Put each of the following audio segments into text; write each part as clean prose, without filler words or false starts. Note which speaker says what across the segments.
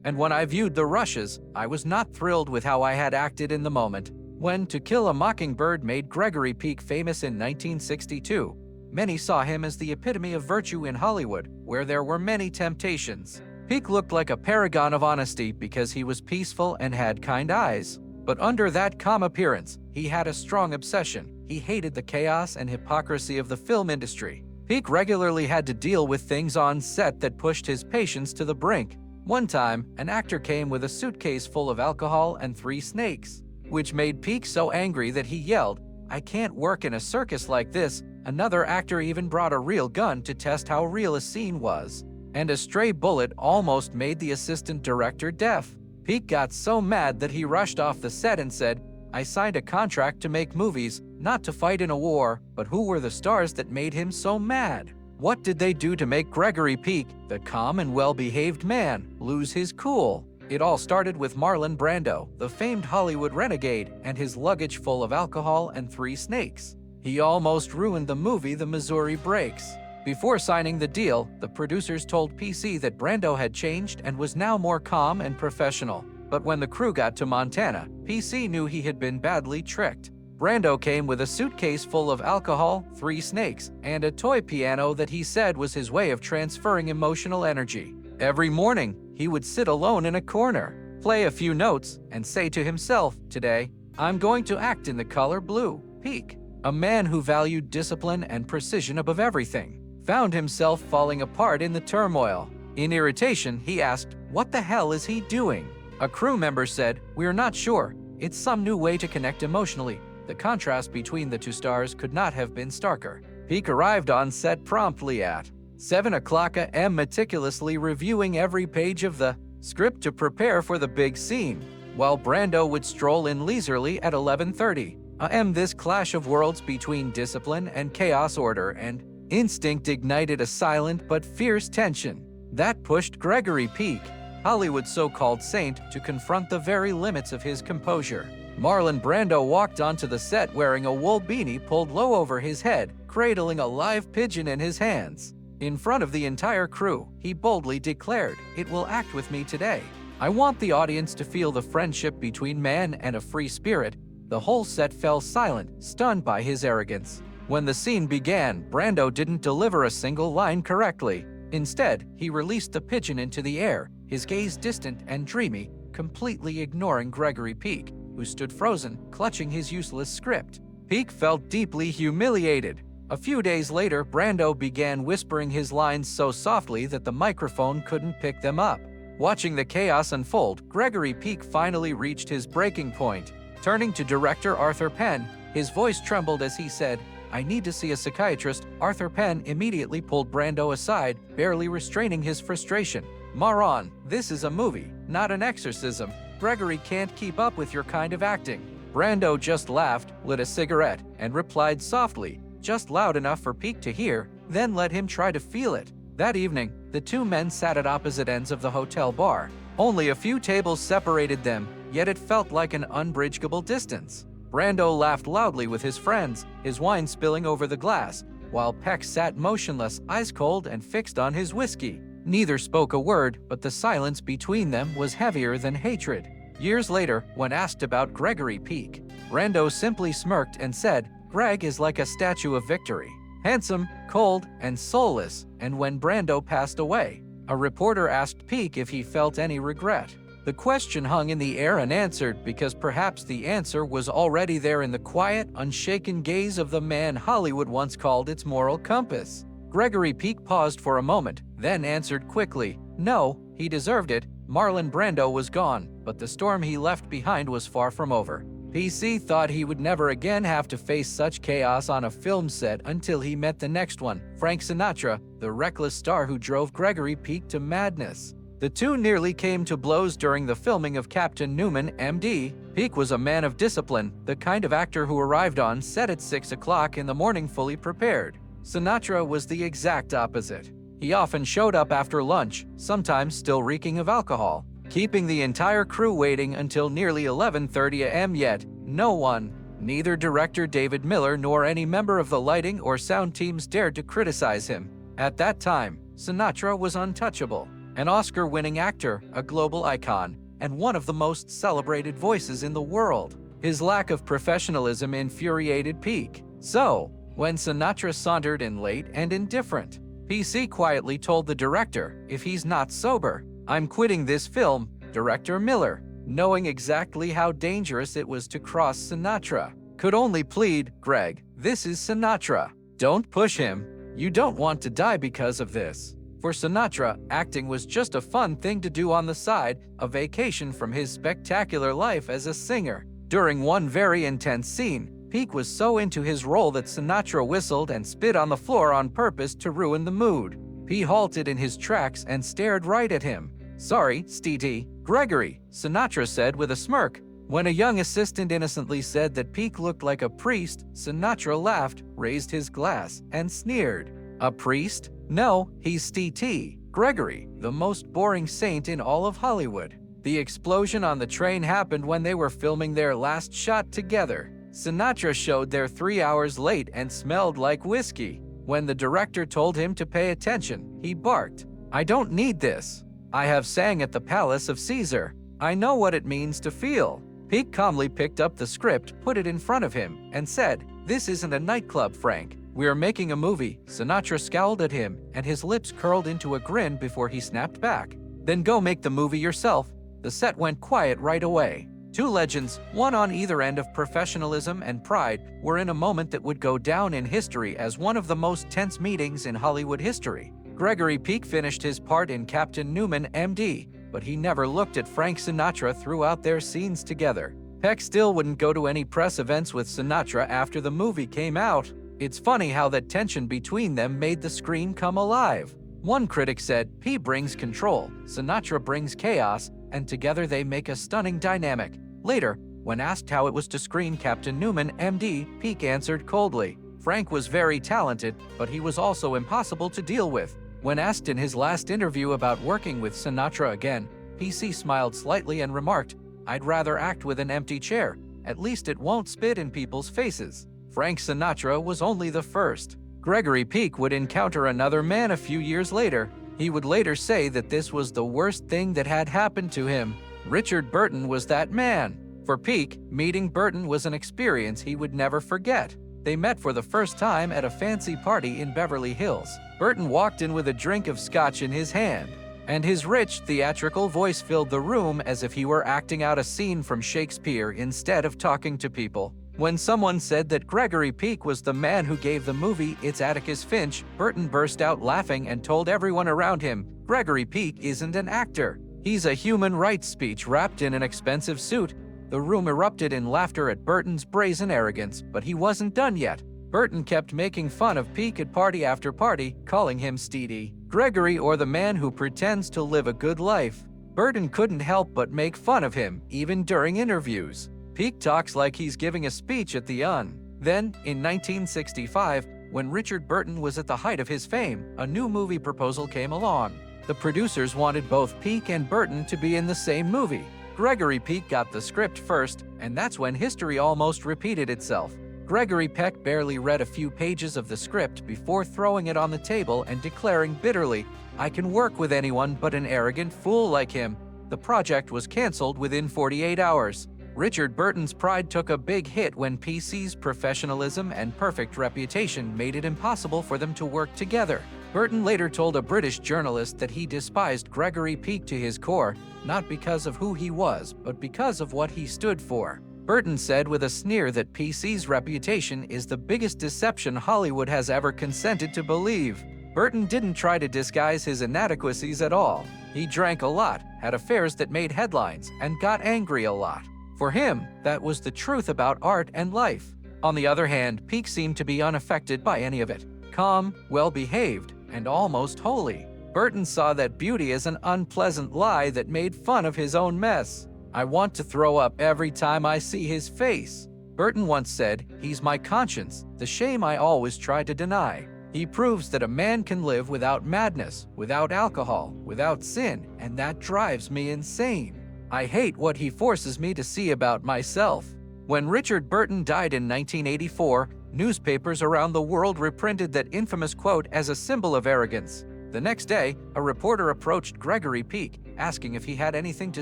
Speaker 1: And when I viewed the rushes, I was not thrilled with how I had acted in the moment. When To Kill a Mockingbird made Gregory Peck famous in 1962, many saw him as the epitome of virtue in Hollywood, where there were many temptations. Peck looked like a paragon of honesty because he was peaceful and had kind eyes. But under that calm appearance, he had a strong obsession. He hated the chaos and hypocrisy of the film industry. Peck regularly had to deal with things on set that pushed his patience to the brink. One time, an actor came with a suitcase full of alcohol and 3 snakes, which made Peck so angry that he yelled, "I can't work in a circus like this." Another actor even brought a real gun to test how real a scene was. And a stray bullet almost made the assistant director deaf. Peck got so mad that he rushed off the set and said, "I signed a contract to make movies, not to fight in a war." But who were the stars that made him so mad? What did they do to make Gregory Peck, the calm and well-behaved man, lose his cool? It all started with Marlon Brando, the famed Hollywood renegade, and his luggage full of alcohol and 3 snakes. He almost ruined the movie The Missouri Breaks. Before signing the deal, the producers told PC that Brando had changed and was now more calm and professional. But when the crew got to Montana, PC knew he had been badly tricked. Brando came with a suitcase full of alcohol, 3 snakes, and a toy piano that he said was his way of transferring emotional energy. Every morning, he would sit alone in a corner, play a few notes, and say to himself, "Today, I'm going to act in the color blue." Peck, a man who valued discipline and precision above everything, found himself falling apart in the turmoil. In irritation, he asked, "What the hell is he doing?" A crew member said, "We're not sure. It's some new way to connect emotionally." The contrast between the 2 stars could not have been starker. Peck arrived on set promptly at 7 o'clock a.m., meticulously reviewing every page of the script to prepare for the big scene, while Brando would stroll in leisurely at 11:30 a.m. This clash of worlds between discipline and chaos, order and instinct, ignited a silent but fierce tension that pushed Gregory Peck, Hollywood's so-called saint, to confront the very limits of his composure. Marlon Brando walked onto the set wearing a wool beanie pulled low over his head, cradling a live pigeon in his hands. In front of the entire crew, he boldly declared, "It will act with me today. I want the audience to feel the friendship between man and a free spirit." The whole set fell silent, stunned by his arrogance. When the scene began, Brando didn't deliver a single line correctly. Instead, he released the pigeon into the air, his gaze distant and dreamy, completely ignoring Gregory Peck, who stood frozen, clutching his useless script. Peck felt deeply humiliated. A few days later, Brando began whispering his lines so softly that the microphone couldn't pick them up. Watching the chaos unfold, Gregory Peck finally reached his breaking point. Turning to director Arthur Penn, his voice trembled as he said, "I need to see a psychiatrist." Arthur Penn immediately pulled Brando aside, barely restraining his frustration. "Marlon, this is a movie, not an exorcism. Gregory can't keep up with your kind of acting." Brando just laughed, lit a cigarette, and replied softly, just loud enough for Peck to hear, then let him try to feel it. That evening, the 2 men sat at opposite ends of the hotel bar. Only a few tables separated them, yet it felt like an unbridgeable distance. Brando laughed loudly with his friends, his wine spilling over the glass, while Peck sat motionless, ice cold and fixed on his whiskey. Neither spoke a word, but the silence between them was heavier than hatred. Years later, when asked about Gregory Peck, Brando simply smirked and said, "Greg is like a statue of victory, handsome, cold, and soulless." And when Brando passed away, a reporter asked Peck if he felt any regret. The question hung in the air unanswered because perhaps the answer was already there in the quiet, unshaken gaze of the man Hollywood once called its moral compass. Gregory Peck paused for a moment, then answered quickly, "No, he deserved it." Marlon Brando was gone, but the storm he left behind was far from over. PC thought he would never again have to face such chaos on a film set until he met the next one, Frank Sinatra, the reckless star who drove Gregory Peck to madness. The 2 nearly came to blows during the filming of Captain Newman, M.D. Peck was a man of discipline, the kind of actor who arrived on set at 6 o'clock in the morning fully prepared. Sinatra was the exact opposite. He often showed up after lunch, sometimes still reeking of alcohol, keeping the entire crew waiting until nearly 11:30 a.m. Yet, no one, neither director David Miller nor any member of the lighting or sound teams dared to criticize him. At that time, Sinatra was untouchable. an Oscar-winning actor, a global icon, and one of the most celebrated voices in the world. His lack of professionalism infuriated Peck. So, when Sinatra sauntered in late and indifferent, Peck quietly told the director, "If he's not sober, I'm quitting this film." Director Miller, knowing exactly how dangerous it was to cross Sinatra, could only plead, "Greg, this is Sinatra. Don't push him. You don't want to die because of this." For Sinatra, acting was just a fun thing to do on the side, a vacation from his spectacular life as a singer. During one very intense scene, Peck was so into his role that Sinatra whistled and spit on the floor on purpose to ruin the mood. Peck halted in his tracks and stared right at him. "Sorry, Stevie, Gregory," Sinatra said with a smirk. When a young assistant innocently said that Peck looked like a priest, Sinatra laughed, raised his glass, and sneered. "A priest? No, he's St. Gregory, the most boring saint in all of Hollywood." The explosion on the train happened when they were filming their last shot together. Sinatra showed there 3 hours late and smelled like whiskey. When the director told him to pay attention, he barked, "I don't need this. I have sang at the Palace of Caesar. I know what it means to feel." Peck calmly picked up the script, put it in front of him, and said, "This isn't a nightclub, Frank. We're making a movie." Sinatra scowled at him, and his lips curled into a grin before he snapped back. "Then go make the movie yourself." The set went quiet right away. Two legends, one on either end of professionalism and pride, were in a moment that would go down in history as one of the most tense meetings in Hollywood history. Gregory Peck finished his part in Captain Newman, MD, but he never looked at Frank Sinatra throughout their scenes together. Peck still wouldn't go to any press events with Sinatra after the movie came out. It's funny how that tension between them made the screen come alive. One critic said, "P brings control, Sinatra brings chaos, and together they make a stunning dynamic." Later, when asked how it was to screen Captain Newman, MD, Peck answered coldly, "Frank was very talented, but he was also impossible to deal with." When asked in his last interview about working with Sinatra again, Peck smiled slightly and remarked, "I'd rather act with an empty chair. At least it won't spit in people's faces." Frank Sinatra was only the first. Gregory Peck would encounter another man a few years later. He would later say that this was the worst thing that had happened to him. Richard Burton was that man. For Peck, meeting Burton was an experience he would never forget. They met for the first time at a fancy party in Beverly Hills. Burton walked in with a drink of scotch in his hand, and his rich, theatrical voice filled the room as if he were acting out a scene from Shakespeare instead of talking to people. When someone said that Gregory Peck was the man who gave the movie its Atticus Finch, Burton burst out laughing and told everyone around him, "Gregory Peck isn't an actor. He's a human rights speech wrapped in an expensive suit." The room erupted in laughter at Burton's brazen arrogance, but he wasn't done yet. Burton kept making fun of Peck at party after party, calling him St. Gregory or the man who pretends to live a good life. Burton couldn't help but make fun of him, even during interviews. Peck talks like he's giving a speech at the UN. Then, in 1965, when Richard Burton was at the height of his fame, a new movie proposal came along. The producers wanted both Peck and Burton to be in the same movie. Gregory Peck got the script first, and that's when history almost repeated itself. Gregory Peck barely read a few pages of the script before throwing it on the table and declaring bitterly, "I can work with anyone but an arrogant fool like him." The project was canceled within 48 hours. Richard Burton's pride took a big hit when Peck's professionalism and perfect reputation made it impossible for them to work together. Burton later told a British journalist that he despised Gregory Peck to his core, not because of who he was, but because of what he stood for. Burton said with a sneer that Peck's reputation is the biggest deception Hollywood has ever consented to believe. Burton didn't try to disguise his inadequacies at all. He drank a lot, had affairs that made headlines, and got angry a lot. For him, that was the truth about art and life. On the other hand, Peck seemed to be unaffected by any of it. Calm, well-behaved, and almost holy. Burton saw that beauty as an unpleasant lie that made fun of his own mess. "I want to throw up every time I see his face." Burton once said, "He's my conscience, the shame I always try to deny. He proves that a man can live without madness, without alcohol, without sin, and that drives me insane. I hate what he forces me to see about myself." When Richard Burton died in 1984, newspapers around the world reprinted that infamous quote as a symbol of arrogance. The next day, a reporter approached Gregory Peck, asking if he had anything to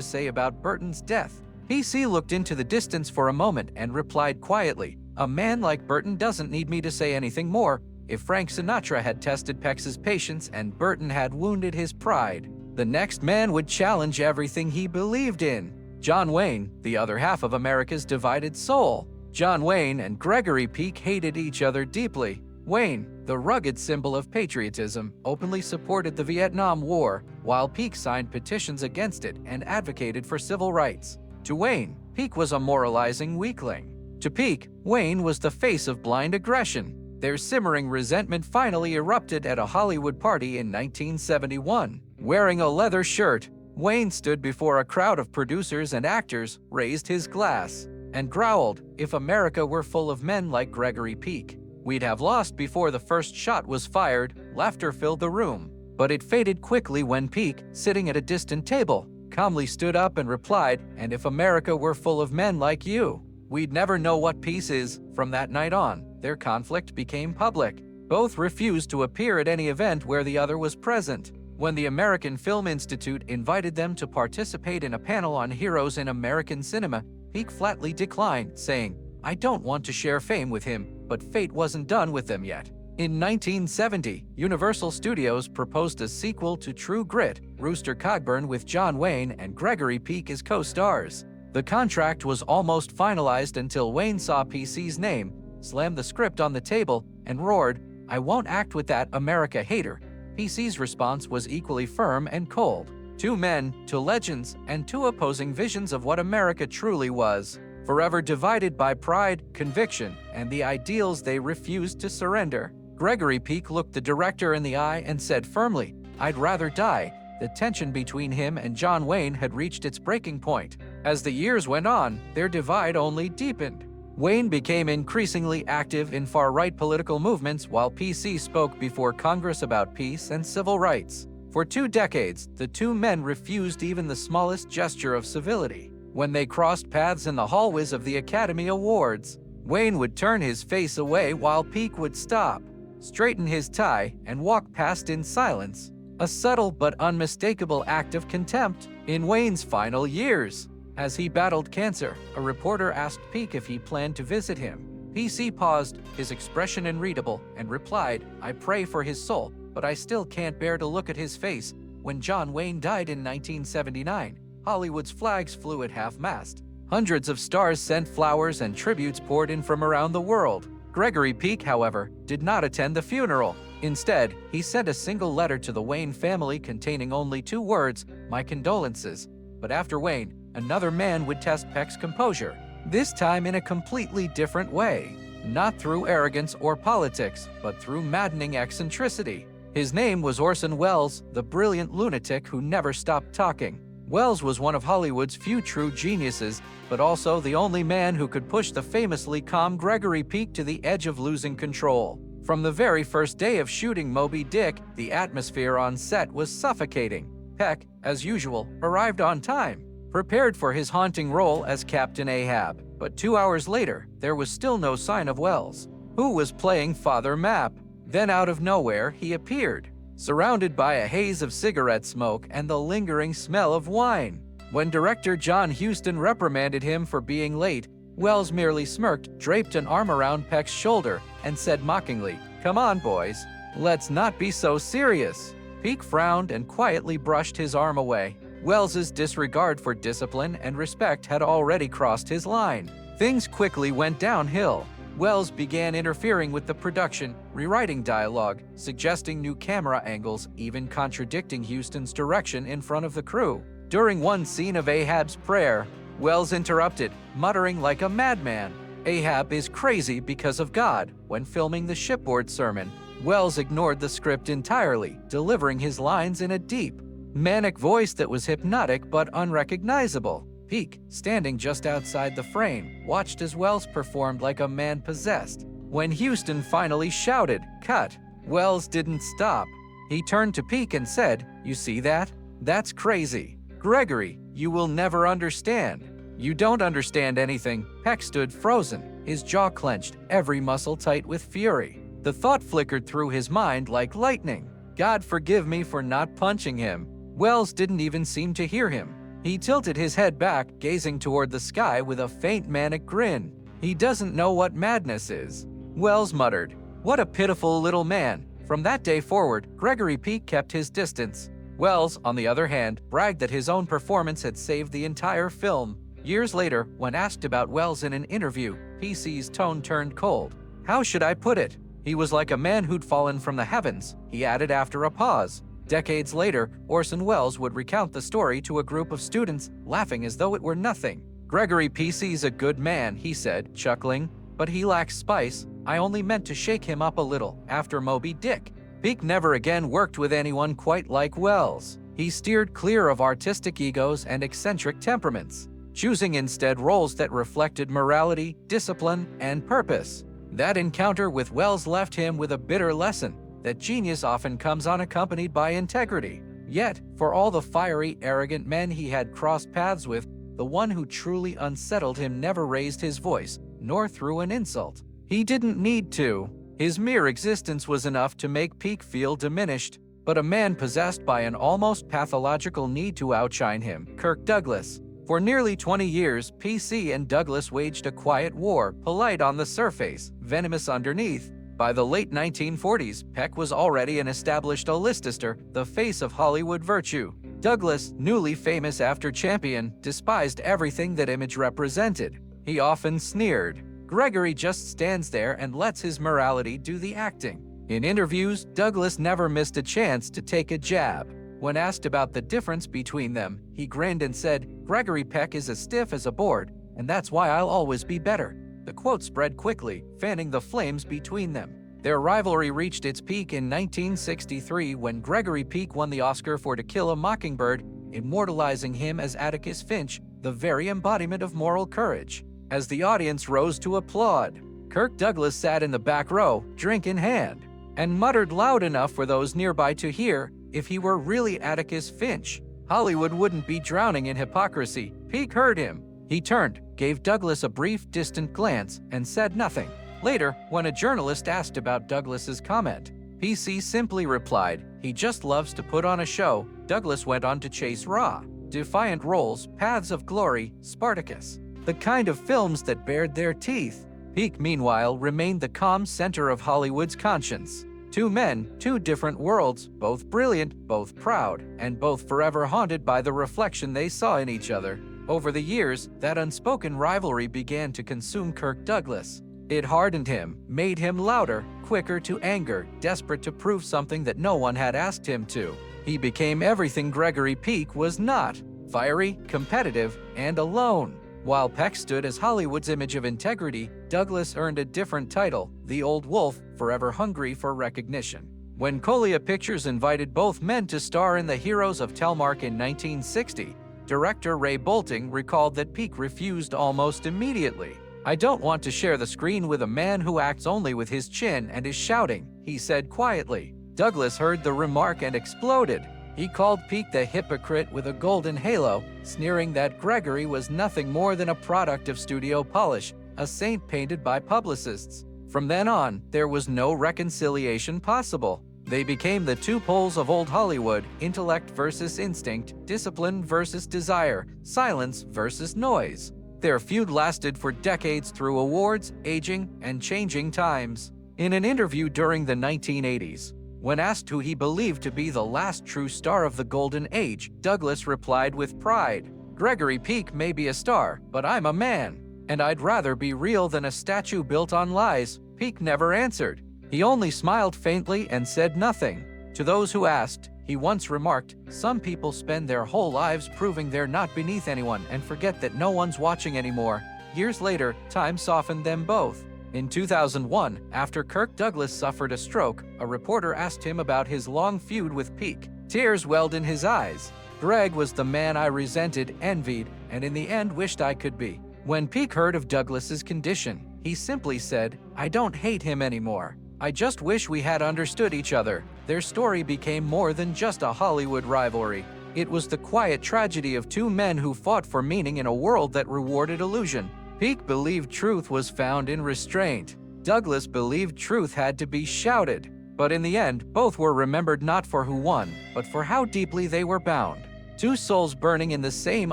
Speaker 1: say about Burton's death. PC looked into the distance for a moment and replied quietly, "A man like Burton doesn't need me to say anything more. If Frank Sinatra had tested Peck's patience and Burton had wounded his pride, the next man would challenge everything he believed in." John Wayne, the other half of America's divided soul. John Wayne and Gregory Peck hated each other deeply. Wayne, the rugged symbol of patriotism, openly supported the Vietnam War, while Peck signed petitions against it and advocated for civil rights. To Wayne, Peck was a moralizing weakling. To Peck, Wayne was the face of blind aggression. Their simmering resentment finally erupted at a Hollywood party in 1971. Wearing a leather shirt, Wayne stood before a crowd of producers and actors, raised his glass, and growled, "If America were full of men like Gregory Peck, we'd have lost before the first shot was fired." Laughter filled the room, but it faded quickly when Peck, sitting at a distant table, calmly stood up and replied, "And if America were full of men like you, we'd never know what peace is." From that night on, their conflict became public. Both refused to appear at any event where the other was present. When the American Film Institute invited them to participate in a panel on heroes in American cinema, Peck flatly declined, saying, "I don't want to share fame with him, but fate wasn't done with them yet." In 1970, Universal Studios proposed a sequel to True Grit, Rooster Cogburn, with John Wayne and Gregory Peck as co-stars. The contract was almost finalized until Wayne saw PC's name, slammed the script on the table, and roared, "I won't act with that America hater." PC's response was equally firm and cold. Two men, two legends, and two opposing visions of what America truly was, forever divided by pride, conviction, and the ideals they refused to surrender. Gregory Peck looked the director in the eye and said firmly, "I'd rather die." The tension between him and John Wayne had reached its breaking point. As the years went on, their divide only deepened. Wayne became increasingly active in far-right political movements while PC spoke before Congress about peace and civil rights. For 2 decades, the two men refused even the smallest gesture of civility. When they crossed paths in the hallways of the Academy Awards, Wayne would turn his face away while Peck would stop, straighten his tie, and walk past in silence. A subtle but unmistakable act of contempt. In Wayne's final years, as he battled cancer, a reporter asked Peck if he planned to visit him. PC paused, his expression unreadable, and replied, "I pray for his soul, but I still can't bear to look at his face." When John Wayne died in 1979, Hollywood's flags flew at half-mast. Hundreds of stars sent flowers and tributes poured in from around the world. Gregory Peck, however, did not attend the funeral. Instead, he sent a single letter to the Wayne family containing only 2 words, "My condolences." But after Wayne, another man would test Peck's composure, this time in a completely different way. Not through arrogance or politics, but through maddening eccentricity. His name was Orson Welles, the brilliant lunatic who never stopped talking. Welles was one of Hollywood's few true geniuses, but also the only man who could push the famously calm Gregory Peck to the edge of losing control. From the very first day of shooting Moby Dick, the atmosphere on set was suffocating. Peck, as usual, arrived on time, prepared for his haunting role as Captain Ahab. But 2 hours later, there was still no sign of Welles, who was playing Father Mapp. Then out of nowhere, he appeared, surrounded by a haze of cigarette smoke and the lingering smell of wine. When director John Huston reprimanded him for being late, Welles merely smirked, draped an arm around Peck's shoulder, and said mockingly, "Come on, boys, let's not be so serious." Peck frowned and quietly brushed his arm away. Welles's disregard for discipline and respect had already crossed his line. Things quickly went downhill. Welles began interfering with the production, rewriting dialogue, suggesting new camera angles, even contradicting Huston's direction in front of the crew. During one scene of Ahab's prayer, Welles interrupted, muttering like a madman, "Ahab is crazy because of God." When filming the shipboard sermon, Welles ignored the script entirely, delivering his lines in a deep, manic voice that was hypnotic but unrecognizable. Peck, standing just outside the frame, watched as Welles performed like a man possessed. When Huston finally shouted, "Cut!" Welles didn't stop. He turned to Peck and said, "You see that? That's crazy. Gregory, you will never understand." "You don't understand anything." Peck stood frozen, his jaw clenched, every muscle tight with fury. The thought flickered through his mind like lightning. God forgive me for not punching him." Welles didn't even seem to hear him. He tilted his head back, gazing toward the sky with a faint manic grin. "He doesn't know what madness is," Welles muttered. "What a pitiful little man." From that day forward, Gregory Peck kept his distance. Welles, on the other hand, bragged that his own performance had saved the entire film. Years later, when asked about Welles in an interview, Peck's tone turned cold. "How should I put it? He was like a man who'd fallen from the heavens," he added after a pause. Decades later, Orson Welles would recount the story to a group of students, laughing as though it were nothing. "Gregory Peck's a good man," he said, chuckling, "but he lacks spice. I only meant to shake him up a little after Moby Dick." Peck never again worked with anyone quite like Welles. He steered clear of artistic egos and eccentric temperaments, choosing instead roles that reflected morality, discipline, and purpose. That encounter with Welles left him with a bitter lesson that genius often comes unaccompanied by integrity. Yet, for all the fiery, arrogant men he had crossed paths with, the one who truly unsettled him never raised his voice, nor threw an insult. He didn't need to. His mere existence was enough to make Peck feel diminished. But a man possessed by an almost pathological need to outshine him, Kirk Douglas. For nearly 20 years, Peck and Douglas waged a quiet war, polite on the surface, venomous underneath. By the late 1940s, Peck was already an established A-lister, the face of Hollywood virtue. Douglas, newly famous after Champion, despised everything that image represented. He often sneered. Gregory just stands there and lets his morality do the acting. In interviews, Douglas never missed a chance to take a jab. When asked about the difference between them, he grinned and said, "Gregory Peck is as stiff as a board, and that's why I'll always be better." The quote spread quickly, fanning the flames between them. Their rivalry reached its peak in 1963 when Gregory Peck won the Oscar for To Kill a Mockingbird, immortalizing him as Atticus Finch, the very embodiment of moral courage. As the audience rose to applaud, Kirk Douglas sat in the back row, drink in hand, and muttered loud enough for those nearby to hear, if he were really Atticus Finch, Hollywood wouldn't be drowning in hypocrisy. Peck heard him. He turned, gave Douglas a brief, distant glance, and said nothing. Later, when a journalist asked about Douglas's comment, Peck simply replied, "He just loves to put on a show." Douglas went on to chase raw, defiant roles, paths of glory, Spartacus, the kind of films that bared their teeth. Peck, meanwhile, remained the calm center of Hollywood's conscience. Two men, two different worlds, both brilliant, both proud, and both forever haunted by the reflection they saw in each other. Over the years, that unspoken rivalry began to consume Kirk Douglas. It hardened him, made him louder, quicker to anger, desperate to prove something that no one had asked him to. He became everything Gregory Peck was not: fiery, competitive, and alone. While Peck stood as Hollywood's image of integrity, Douglas earned a different title, the Old Wolf, forever hungry for recognition. When Colia Pictures invited both men to star in The Heroes of Telemark in 1960, director Ray Bolting recalled that Peck refused almost immediately. "I don't want to share the screen with a man who acts only with his chin and is shouting," he said quietly. Douglas heard the remark and exploded. He called Peck the hypocrite with a golden halo, sneering that Gregory was nothing more than a product of studio polish, a saint painted by publicists. From then on, there was no reconciliation possible. They became the two poles of old Hollywood: intellect versus instinct, discipline versus desire, silence versus noise. Their feud lasted for decades through awards, aging, and changing times. In an interview during the 1980s, when asked who he believed to be the last true star of the Golden Age, Douglas replied with pride, "Gregory Peck may be a star, but I'm a man, and I'd rather be real than a statue built on lies." Peck never answered. He only smiled faintly and said nothing. To those who asked, he once remarked, "Some people spend their whole lives proving they're not beneath anyone and forget that no one's watching anymore." Years later, time softened them both. In 2001, after Kirk Douglas suffered a stroke, a reporter asked him about his long feud with Peck. Tears welled in his eyes. "Greg was the man I resented, envied, and in the end wished I could be." When Peck heard of Douglas's condition, he simply said, "I don't hate him anymore. I just wish we had understood each other." Their story became more than just a Hollywood rivalry. It was the quiet tragedy of two men who fought for meaning in a world that rewarded illusion. Peck believed truth was found in restraint. Douglas believed truth had to be shouted. But in the end, both were remembered not for who won, but for how deeply they were bound. Two souls burning in the same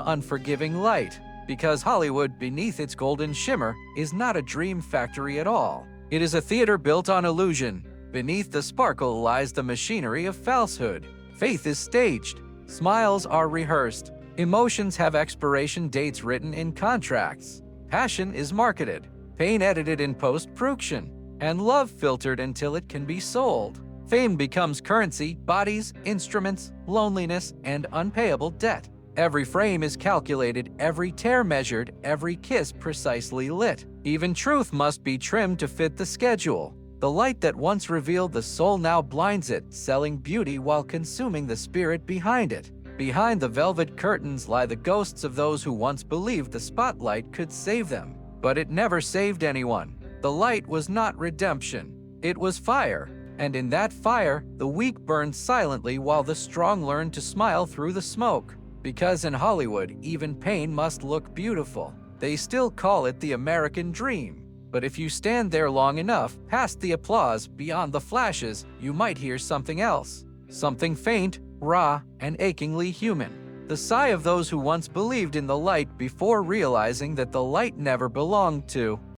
Speaker 1: unforgiving light. Because Hollywood, beneath its golden shimmer, is not a dream factory at all. It is a theater built on illusion. Beneath the sparkle lies the machinery of falsehood. Faith is staged. Smiles are rehearsed. Emotions have expiration dates written in contracts. Passion is marketed. Pain edited in post-production. And love filtered until it can be sold. Fame becomes currency, bodies, instruments, loneliness, and unpayable debt. Every frame is calculated, every tear measured, every kiss precisely lit. Even truth must be trimmed to fit the schedule. The light that once revealed the soul now blinds it, selling beauty while consuming the spirit behind it. Behind the velvet curtains lie the ghosts of those who once believed the spotlight could save them. But it never saved anyone. The light was not redemption. It was fire. And in that fire, the weak burned silently while the strong learned to smile through the smoke. Because in Hollywood, even pain must look beautiful. They still call it the American dream. But if you stand there long enough, past the applause, beyond the flashes, you might hear something else. Something faint, raw, and achingly human. The sigh of those who once believed in the light before realizing that the light never belonged to